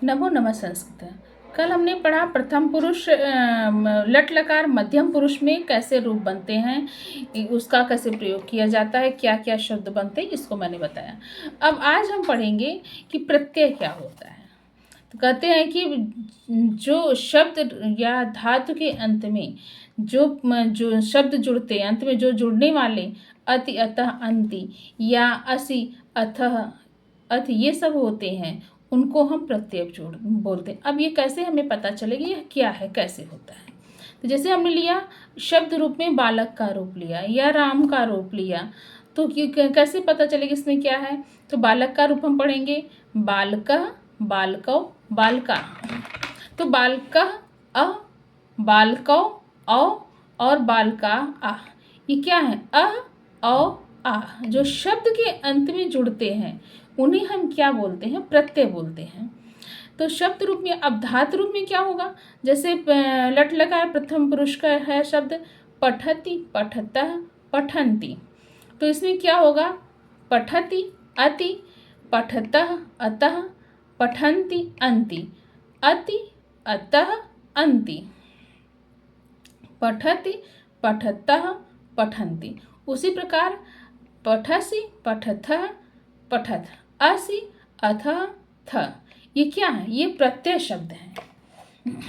नमो नमः संस्कृत। कल हमने पढ़ा प्रथम पुरुष लट लकार मध्यम पुरुष में कैसे रूप बनते हैं, उसका कैसे प्रयोग किया जाता है, क्या क्या शब्द बनते हैं, इसको मैंने बताया। अब आज हम पढ़ेंगे कि प्रत्यय क्या होता है। तो कहते हैं कि जो शब्द या धातु के अंत में जो शब्द जुड़ते हैं, अंत में जो जुड़ने वाले अति अतः अंति या असि अथः अथ ये सब होते हैं, उनको हम प्रत्यय जोड़ बोलते हैं। अब ये कैसे हमें पता चलेगा यह क्या है, कैसे होता है। तो जैसे हमने लिया शब्द रूप में बालक का रूप लिया या राम का रूप लिया, तो कैसे पता चलेगा इसमें क्या है। तो बालक का रूप हम पढ़ेंगे बालकः बालकौ बालका। तो बालकः अ, बालकौ औ और बालका आ, ये क्या है अ औ आ। जो शब्द के अंत में जुड़ते हैं उन्हें हम क्या बोलते हैं, प्रत्यय बोलते हैं। तो शब्द रूप में, अब धातु रूप में क्या होगा, जैसे लट लकार प्रथम पुरुष का है शब्द पठति पठतः पठन्ति। तो इसमें क्या होगा पठति अति, पठतः अतः, पठन्ति अन्ति, अति अतः अन्ति, पठति पठतः पठन्ति। उसी प्रकार पठसि पठथः पठत, असि अथः थ। ये क्या है, ये प्रत्यय शब्द हैं,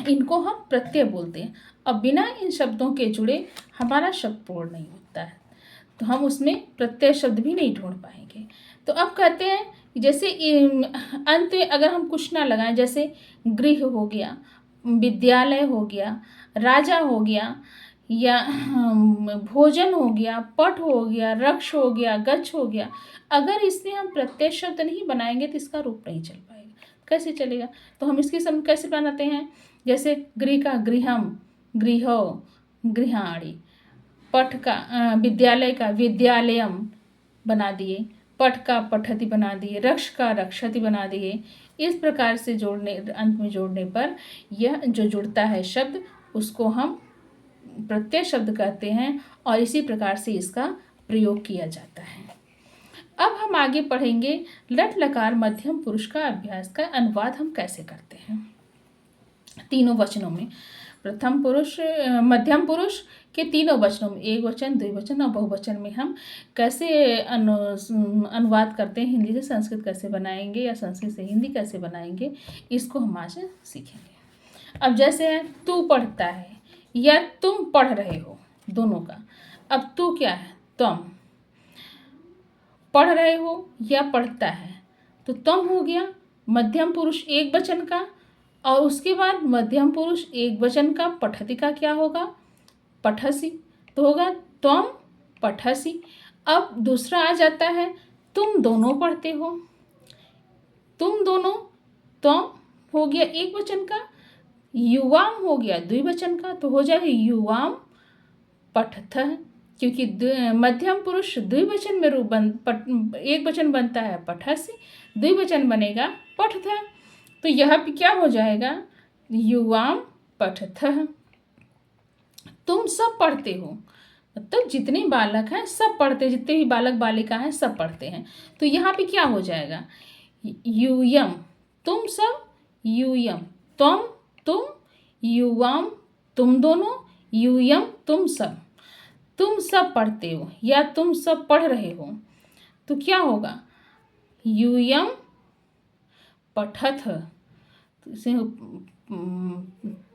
इनको हम प्रत्यय बोलते हैं। अब बिना इन शब्दों के जुड़े हमारा शब्द पूर्ण नहीं होता है, तो हम उसमें प्रत्यय शब्द भी नहीं ढूंढ पाएंगे। तो अब कहते हैं जैसे अंत में अगर हम कुछ ना लगाएं, जैसे गृह हो गया, विद्यालय हो गया, राजा हो गया, या भोजन हो गया, पट हो गया, रक्ष हो गया, गच्छ हो गया, अगर इसमें हम प्रत्यय शब्द नहीं बनाएंगे तो इसका रूप नहीं चल पाएगा। कैसे चलेगा, तो हम इसकी समझ कैसे बनाते हैं। जैसे गृह का गृहम, गृहो, गृहाणि, पठ का विद्यालय का विद्यालयम बना दिए, पठ का पठति बना दिए, रक्ष का रक्षति बना दिए। इस प्रकार से जोड़ने, अंत में जोड़ने पर यह जो जुड़ता है शब्द उसको हम प्रत्यय शब्द कहते हैं, और इसी प्रकार से इसका प्रयोग किया जाता है। अब हम आगे पढ़ेंगे लट लकार मध्यम पुरुष का अभ्यास का अनुवाद हम कैसे करते हैं तीनों वचनों में। प्रथम पुरुष मध्यम पुरुष के तीनों वचनों में, एक वचन, द्विवचन और बहुवचन में हम कैसे अनुवाद करते हैं, हिंदी से संस्कृत कैसे बनाएंगे या संस्कृत से हिंदी कैसे बनाएंगे, इसको हम आज सीखेंगे। अब जैसे है तू पढ़ता है या तुम पढ़ रहे हो, दोनों का। अब तू क्या है, तुम पढ़ रहे हो या पढ़ता है, तो तुम हो गया मध्यम पुरुष एक वचन का, और उसके बाद मध्यम पुरुष एक वचन का पठति का क्या होगा, पठसी। तो होगा तुम पठसी। अब दूसरा आ जाता है तुम दोनों पढ़ते हो, तुम दोनों, तुम हो गया एक वचन का, युवाम हो गया द्विवचन का, तो हो जाएगा युवाम पठथः। क्योंकि मध्यम पुरुष द्विवचन में रूप एक वचन बनता है पठसी, द्विवचन बनेगा पठथः। तो यह भी क्या हो जाएगा युवाम पठथः। तुम सब पढ़ते हो, मतलब जितने बालक हैं सब पढ़ते, जितने भी बालक बालिका हैं सब पढ़ते हैं। तो यहाँ पे क्या हो जाएगा यूयम, तुम सब, यूयम तुम, तुम, युवाम तुम दोनों, यूयम तुम सब पढ़ते हो या तुम सब पढ़ रहे हो, तो क्या होगा यूयम पठथ।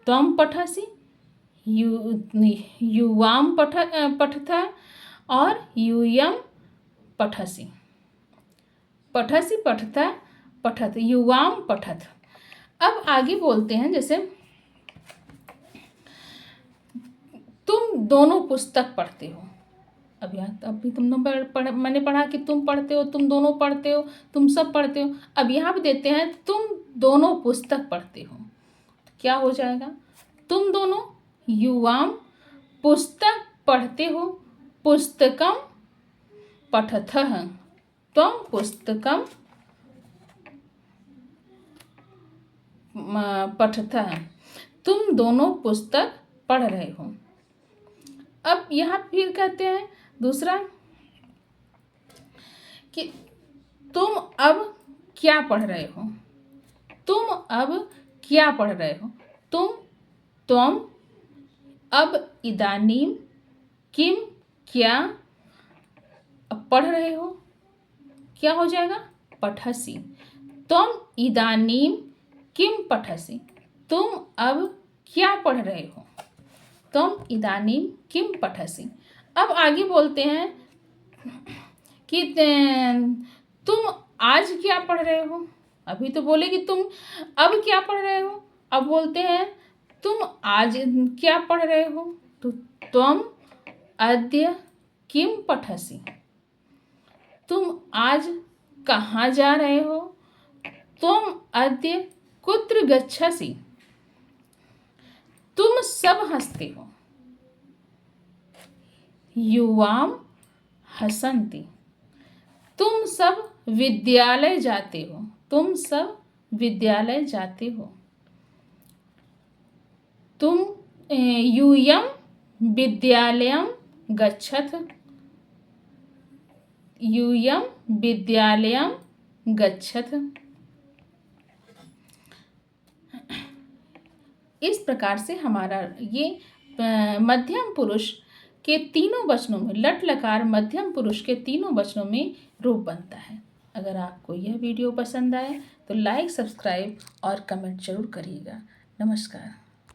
तुम पठसी, युवाम पठथा और यूयम पठसी, पठसी पठता पठत, युवाम पठत। अब आगे बोलते हैं जैसे तुम दोनों पुस्तक पढ़ते हो। अब यहाँ अभी मैंने पढ़ा कि तुम पढ़ते हो, तुम दोनों पढ़ते हो, तुम सब पढ़ते हो। अब यहाँ पे देते हैं तुम दोनों पुस्तक पढ़ते हो, तो क्या हो जाएगा तुम दोनों युवाम पुस्तक पढ़ते हो, पुस्तकम पठथः, तुम पुस्तकम पठथः, तुम दोनों पुस्तक पढ़ रहे हो। अब यहाँ फिर कहते हैं दूसरा कि तुम अब क्या पढ़ रहे हो, तुम अब क्या पढ़ रहे हो? तुम अब इदानीम किम क्या पढ़ रहे हो? क्या हो जाएगा? पठसी। तुम इदानीम किम पठसी? तुम अब क्या पढ़ रहे हो? तुम इदानीम किम पठसी। अब आगे बोलते हैं कि तुम आज क्या पढ़ रहे हो? अभी तो बोले कि तुम अब क्या पढ़ रहे हो, अब बोलते हैं तुम आज क्या पढ़ रहे हो? तो तुम अद्य किम पठसी। तुम आज कहाँ जा रहे हो? तुम अद्य कुत्र गच्छसि। तुम सब हंसते हो। युवाम हसन्ति। तुम सब विद्यालय जाते हो। तुम सब विद्यालय जाते हो। तुम यूयम विद्यालयम गच्छथ। यूयम विद्यालयम गच्छथ। इस प्रकार से हमारा ये मध्यम पुरुष के तीनों वचनों में, लट लकार मध्यम पुरुष के तीनों वचनों में रूप बनता है। अगर आपको यह वीडियो पसंद आए तो लाइक, सब्सक्राइब और कमेंट जरूर करिएगा। नमस्कार।